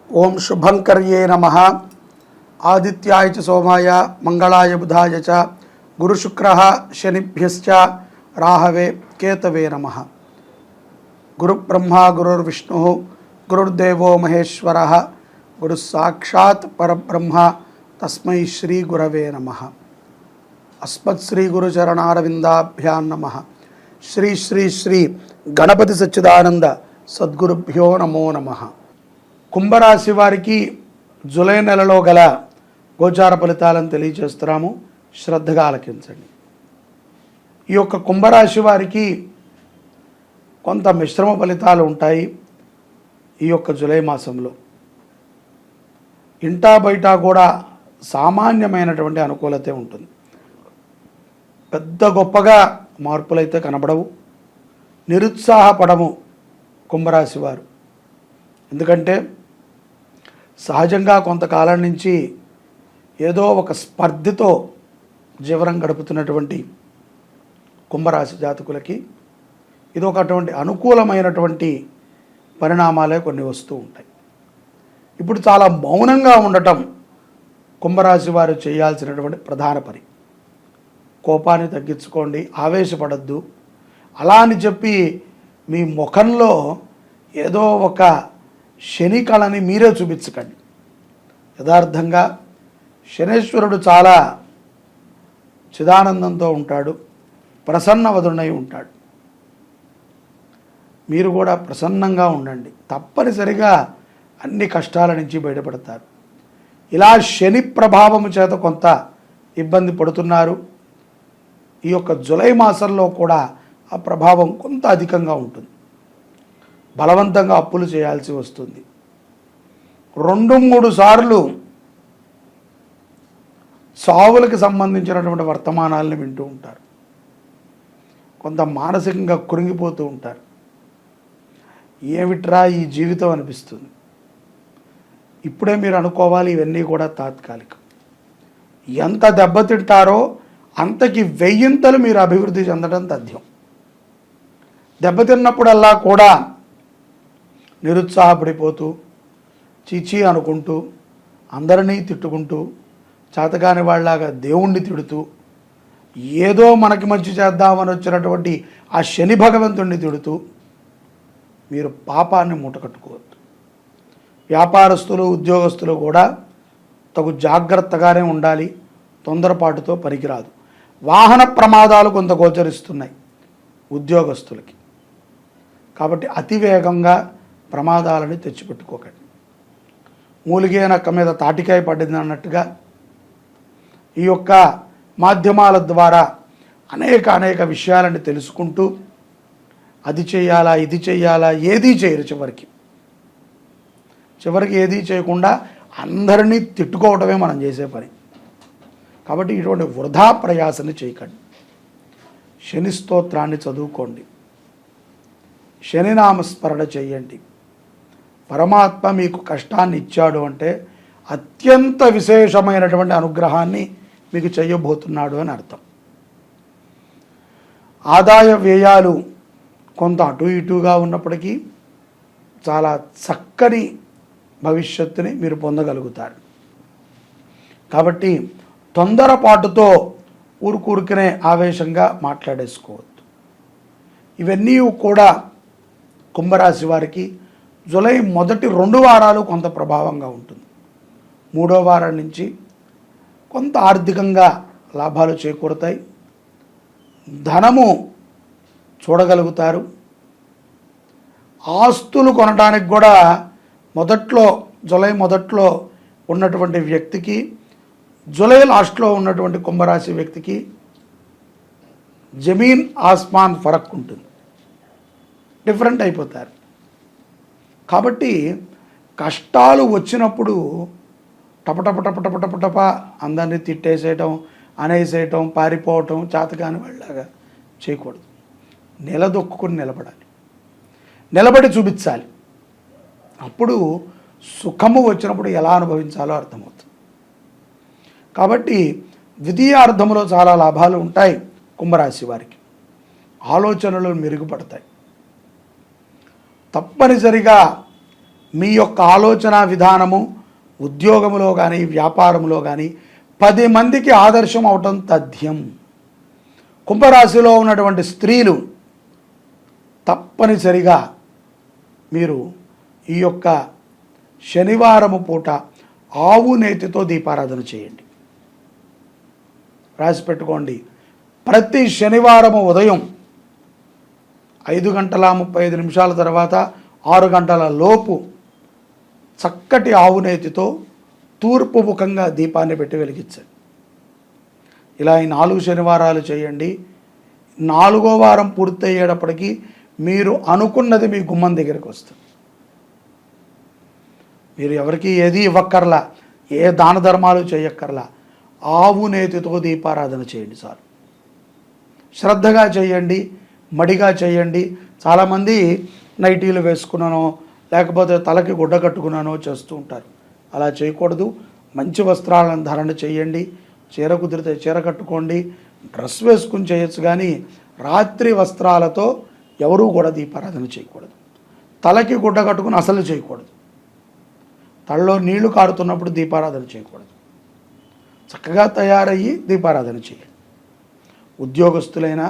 ఓం శుభంకర్యే నమః. ఆదిత్యాయ చ సోమాయ మంగళాయ బుధాయ చ గురుశుక్రః శనిభ్యశ్చ రాహవే కేతవే నమః. గురుబ్రహ్మ గురుర్విష్ణుః గురుర్దేవో మహేశ్వరః గురుస్సాక్షాత్ పరబ్రహ్మ తస్మై శ్రీ గురవే నమః. అస్మత్ శ్రీ గురుచరణారవిందాభ్యాం నమః. శ్రీ శ్రీ శ్రీ గణపతి సచ్చిదానంద సద్గురుభ్యో నమో నమః. కుంభరాశి వారికి జూలై నెలలో గల గోచార ఫలితాలను తెలియజేస్తున్నాము, శ్రద్ధగా ఆలకించండి. ఈ యొక్క కుంభరాశి వారికి కొంత మిశ్రమ ఫలితాలు ఉంటాయి. ఈ యొక్క జూలై మాసంలో ఇంటా బయట కూడా సామాన్యమైనటువంటి అనుకూలత ఉంటుంది. పెద్ద గొప్పగా మార్పులైతే కనబడవు. నిరుత్సాహపడము కుంభరాశి వారు. ఎందుకంటే సహజంగా కొంతకాలం నుంచి ఏదో ఒక స్పర్ధతో జీవనం గడుపుతున్నటువంటి కుంభరాశి జాతకులకి ఇది ఒకటువంటి అనుకూలమైనటువంటి పరిణామాలే కొన్ని వస్తూ ఉంటాయి. ఇప్పుడు చాలా మౌనంగా ఉండటం కుంభరాశి వారు చేయాల్సినటువంటి ప్రధాన పని. కోపాన్ని తగ్గించుకోండి, ఆవేశపడద్దు. అలా అని చెప్పి మీ ముఖంలో ఏదో ఒక శని కళని మీరే చూపించకండి. యథార్థంగా శనేశ్వరుడు చాలా చిదానందంతో ఉంటాడు, ప్రసన్నవదుడై ఉంటాడు. మీరు కూడా ప్రసన్నంగా ఉండండి. తప్పనిసరిగా అన్ని కష్టాల నుంచి బయటపడతారు. ఇలా శని ప్రభావము చేత కొంత ఇబ్బంది పడుతున్నారు. ఈ యొక్క జూలై మాసంలో కూడా ఆ ప్రభావం కొంత అధికంగా ఉంటుంది. బలవంతంగా అప్పులు చేయాల్సి వస్తుంది. 2-3 సార్లు సావులకు సంబంధించినటువంటి వర్తమానాలను వింటూ ఉంటారు. కొంత మానసికంగా కృంగిపోతూ ఉంటారు. ఏమిట్రా ఈ జీవితం అనిపిస్తుంది. ఇప్పుడే మీరు అనుకోవాలి, ఇవన్నీ కూడా తాత్కాలికం. ఎంత దెబ్బతింటారో అంతకి 1000 మీరు అభివృద్ధి చెందడం తథ్యం. దెబ్బతిన్నప్పుడల్లా కూడా నిరుత్సాహపడిపోతూ, చీచీ అనుకుంటూ, అందరినీ తిట్టుకుంటూ, చేతకాని వాళ్ళలాగా దేవుణ్ణి తిడుతూ, ఏదో మనకి మంచి చేద్దామని వచ్చినటువంటి ఆ శని భగవంతుణ్ణి తిడుతూ మీరు పాపాన్ని మూటకట్టుకోవద్దు. వ్యాపారస్తులు, ఉద్యోగస్తులు కూడా తగు జాగ్రత్తగానే ఉండాలి. తొందరపాటుతో పనికిరాదు. వాహన ప్రమాదాలు కొంత గోచరిస్తున్నాయి ఉద్యోగస్తులకి. కాబట్టి అతివేగంగా ప్రమాదాలని తెచ్చిపెట్టుకోకండి. మూలిగే నక్క మీద తాటికాయ పడింది అన్నట్టుగా ఈ యొక్క మాధ్యమాల ద్వారా అనేక విషయాలని తెలుసుకుంటూ అది చేయాలా, ఇది చేయాలా, ఏదీ చేయరు. చివరికి ఏదీ చేయకుండా అందరినీ తిట్టుకోవటమే మనం చేసే పని. కాబట్టి ఇటువంటి వృధా ప్రయాసని చేయకండి. శని స్తోత్రాన్ని చదువుకోండి, శని నామస్మరణ చేయండి. పరమాత్మ మీకు కష్టాన్ని ఇచ్చాడు అంటే అత్యంత విశేషమైనటువంటి అనుగ్రహాన్ని మీకు చేయబోతున్నాడు అని అర్థం. ఆదాయ వ్యయాలు కొంత అటు ఇటుగా ఉన్నప్పటికీ చాలా చక్కని భవిష్యత్తుని మీరు పొందగలుగుతారు. కాబట్టి తొందరపాటుతో ఊరుకూరుకునే ఆవేశంగా మాట్లాడేసుకోవద్దు. ఇవన్నీ కూడా కుంభరాశి వారికి జూలై మొదటి 2 వారాలు కొంత ప్రభావంగా ఉంటుంది. 3వ వారం నుంచి కొంత ఆర్థికంగా లాభాలు చేకూరుతాయి. ధనము చూడగలుగుతారు. ఆస్తులు కొనడానికి కూడా జూలై మొదట్లో ఉన్నటువంటి వ్యక్తికి, జూలై లాస్ట్లో ఉన్నటువంటి కుంభరాశి వ్యక్తికి జమీన్ ఆస్మాన్ ఫరక్ ఉంటుంది. డిఫరెంట్ అయిపోతారు. కాబట్టి కష్టాలు వచ్చినప్పుడు టపటప అందరినీ తిట్టేసేయటం, అనేసేయటం, పారిపోవటం చేతకాని వాళ్ళలాగా చేయకూడదు. నిలదొక్కుని నిలబడాలి, నిలబడి చూపించాలి. అప్పుడు సుఖము వచ్చినప్పుడు ఎలా అనుభవించాలో అర్థమవుతుంది. కాబట్టి ద్వితీయార్థంలో చాలా లాభాలు ఉంటాయి. కుంభరాశి వారికి ఆలోచనలు మెరుగుపడతాయి. తప్పనిసరిగా మీ యొక్క ఆలోచన విధానము ఉద్యోగంలో కానీ వ్యాపారంలో కానీ 10 మందికి ఆదర్శం అవటం తథ్యం. కుంభరాశిలో ఉన్నటువంటి స్త్రీలు తప్పనిసరిగా మీరు ఈ యొక్క శనివారము పూట ఆవు నేతితో దీపారాధన చేయండి. రాసి పెట్టుకోండి. ప్రతి శనివారము ఉదయం 5:35 తర్వాత 6 గంటల లోపు చక్కటి ఆవు నేతితో తూర్పు ముఖంగా దీపాన్ని పెట్టి వెలిగించండి. ఇలా ఈ 4 శనివారాలు చేయండి. 4వ వారం పూర్తయ్యేటప్పటికీ మీరు అనుకున్నది మీ గుమ్మం దగ్గరికి వస్తుంది. మీరు ఎవరికి ఏది ఇవ్వక్కర్లా, ఏ దాన ధర్మాలు చేయక్కర్లా. ఆవు నేతితో దీపారాధన చేయండి చాలు. శ్రద్ధగా చేయండి, మడిగా చేయండి. చాలామంది నైటీలు వేసుకున్నానో లేకపోతే తలకి గుడ్డ కట్టుకున్నానో చేస్తూ ఉంటారు. అలా చేయకూడదు. మంచి వస్త్రాలను ధారణ చేయండి. చీర కుదిరితే చీర కట్టుకోండి, డ్రెస్ వేసుకుని చేయొచ్చు. కానీ రాత్రి వస్త్రాలతో ఎవరూ కూడా దీపారాధన చేయకూడదు. తలకి గుడ్డ కట్టుకుని అసలు చేయకూడదు. తలలో నీళ్లు కారుతున్నప్పుడు దీపారాధన చేయకూడదు. చక్కగా తయారయ్యి దీపారాధన చేయండి. ఉద్యోగస్తులైనా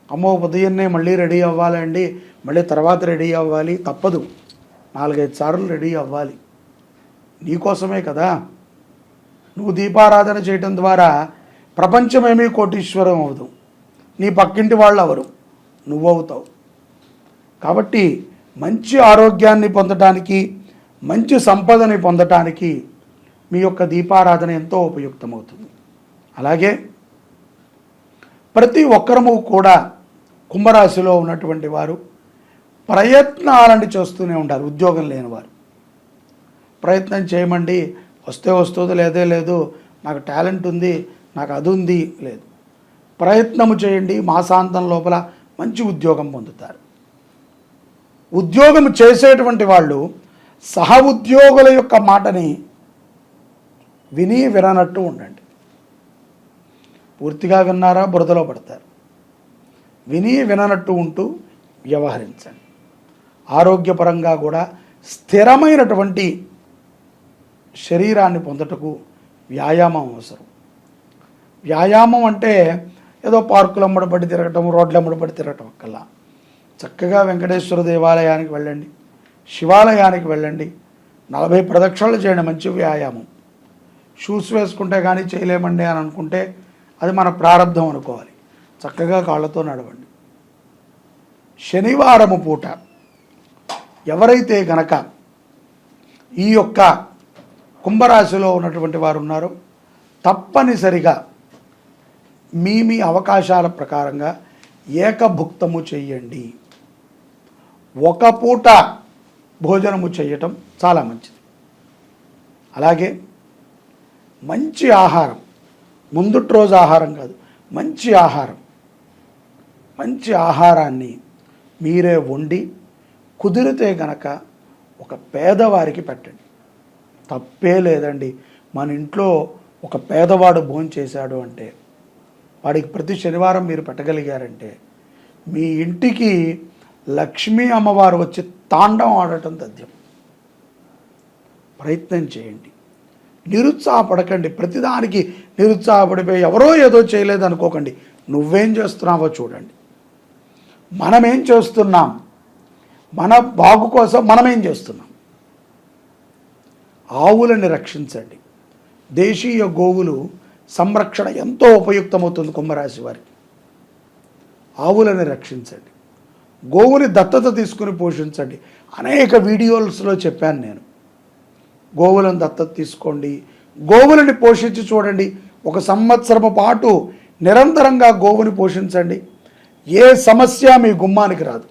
అమ్మో ఉదయాన్నే మళ్ళీ రెడీ అవ్వాలండి, మళ్ళీ తర్వాత రెడీ అవ్వాలి, తప్పదు. 4-5 సార్లు రెడీ అవ్వాలి. నీకోసమే కదా. నువ్వు దీపారాధన చేయటం ద్వారా ప్రపంచమేమీ కోటీశ్వరం అవదు, నీ పక్కింటి వాళ్ళు అవరు, నువ్వవుతావు. కాబట్టి మంచి ఆరోగ్యాన్ని పొందటానికి, మంచి సంపదని పొందటానికి మీ యొక్క దీపారాధన ఎంతో ఉపయుక్తమవుతుంది. అలాగే ప్రతి ఒక్కరము కూడా కుంభరాశిలో ఉన్నటువంటి వారు ప్రయత్నాలని చేస్తూనే ఉంటారు. ఉద్యోగం లేని వారు ప్రయత్నం చేయమండి, వస్తే వస్తుంది, లేదే లేదు, నాకు టాలెంట్ ఉంది, నాకు అది ఉంది, లేదు. ప్రయత్నము చేయండి. మాసాంతం లోపల మంచి ఉద్యోగం పొందుతారు. ఉద్యోగం చేసేటువంటి వాళ్ళు సహ ఉద్యోగుల యొక్క మాటని విని విననట్టు ఉండండి. పూర్తిగా విన్నారా బురదలో పడతారు. విని విననట్టు ఉంటూ వ్యవహరించండి. ఆరోగ్యపరంగా కూడా స్థిరమైనటువంటి శరీరాన్ని పొందటకు వ్యాయామం అవసరం. వ్యాయామం అంటే ఏదో పార్కులు అమ్మడబడి తిరగటం, రోడ్లు అమ్మడబడి తిరగటం కల్లా చక్కగా వెంకటేశ్వర దేవాలయానికి వెళ్ళండి, శివాలయానికి వెళ్ళండి, 40 ప్రదక్షిణలు చేయండి. మంచి వ్యాయామం. షూస్ వేసుకుంటే కానీ చేయలేమండి అని అనుకుంటే అది మన ప్రారంధం అనుకోవాలి. చక్కగా కాళ్ళతో నడవండి. శనివారము పూట ఎవరైతే గనక ఈ యొక్క కుంభరాశిలో ఉన్నటువంటి వారు ఉన్నారో తప్పనిసరిగా మీ అవకాశాల ప్రకారంగా ఏకభుక్తము చెయ్యండి. ఒక పూట భోజనము చేయటం చాలా మంచిది. అలాగే మంచి ఆహారం, ముందుటి రోజు ఆహారం కాదు, మంచి ఆహారం, మంచి ఆహారాన్ని మీరే వండి కుదిరితే గనక ఒక పేదవారికి పెట్టండి. తప్పే లేదండి. మన ఇంట్లో ఒక పేదవాడు భోంచేశాడు అంటే వాడికి ప్రతి శనివారం మీరు పెట్టగలిగారంటే మీ ఇంటికి లక్ష్మీ అమ్మవారు వచ్చి తాండవం ఆడటం తథ్యం. ప్రయత్నం చేయండి. నిరుత్సాహపడకండి. ప్రతిదానికి నిరుత్సాహపడిపోయి ఎవరో ఏదో చేయలేదు అనుకోకండి. నువ్వేం చేస్తున్నావో చూడండి. మనమేం చేస్తున్నాం, మన బాగు కోసం మనమేం చేస్తున్నాం. ఆవులని రక్షించండి. దేశీయ గోవులు సంరక్షణ ఎంతో ఉపయుక్తమవుతుంది కుంభరాశి వారికి. ఆవులని రక్షించండి. గోవుని దత్తత తీసుకుని పోషించండి. అనేక వీడియోస్లో చెప్పాను నేను. గోవులను దత్తత తీసుకోండి, గోవులని పోషించి చూడండి. 1 సంవత్సరం పాటు నిరంతరంగా గోవుని పోషించండి. ఏ సమస్య మీ గుమ్మానికి రాదు,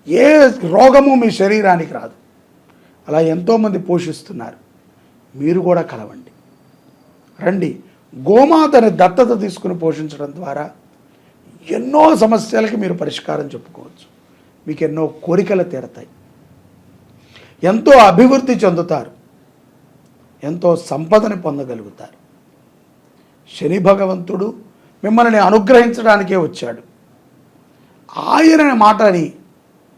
ఏ రోగము మీ శరీరానికి రాదు. అలా ఎంతోమంది పోషిస్తున్నారు. మీరు కూడా కలవండి, రండి. గోమాతని దత్తత తీసుకుని పోషించడం ద్వారా ఎన్నో సమస్యలకి మీరు పరిష్కారం చెప్పుకోవచ్చు. మీకు ఎన్నో కోరికలు తీరతాయి, ఎంతో అభివృద్ధి చెందుతారు, ఎంతో సంపదని పొందగలుగుతారు. శని భగవంతుడు మిమ్మల్ని అనుగ్రహించడానికే వచ్చాడు. ఆయన మాటని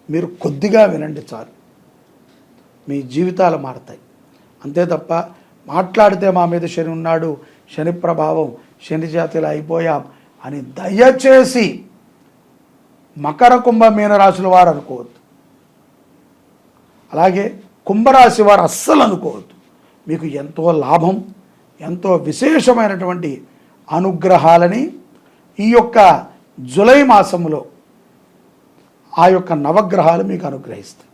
మీరు కొద్దిగా వినండి చాలు. మీ జీవితాలు మారతాయి. అంతే తప్ప మాట్లాడితే మా మీద శని ఉన్నాడు, శని ప్రభావం, శని జాతిలో అయిపోయాం అని దయచేసి మకర కుంభ మీన రాశుల వారు అనుకోవద్దు. అలాగే కుంభరాశి వారు అస్సలు అనుకోవద్దు. మీకు ఎంతో లాభం, ఎంతో విశేషమైనటువంటి అనుగ్రహాలని ఈ యొక్క జూలై మాసంలో ఆ యొక్క నవగ్రహాలు మీకు అనుగ్రహిస్తాయి.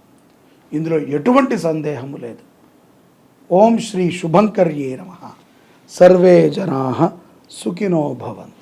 ఇందులో ఎటువంటి సందేహము లేదు. ఓం శ్రీ శుభంకర్యే నమః. సర్వే జనాః సుఖినో భవంతు.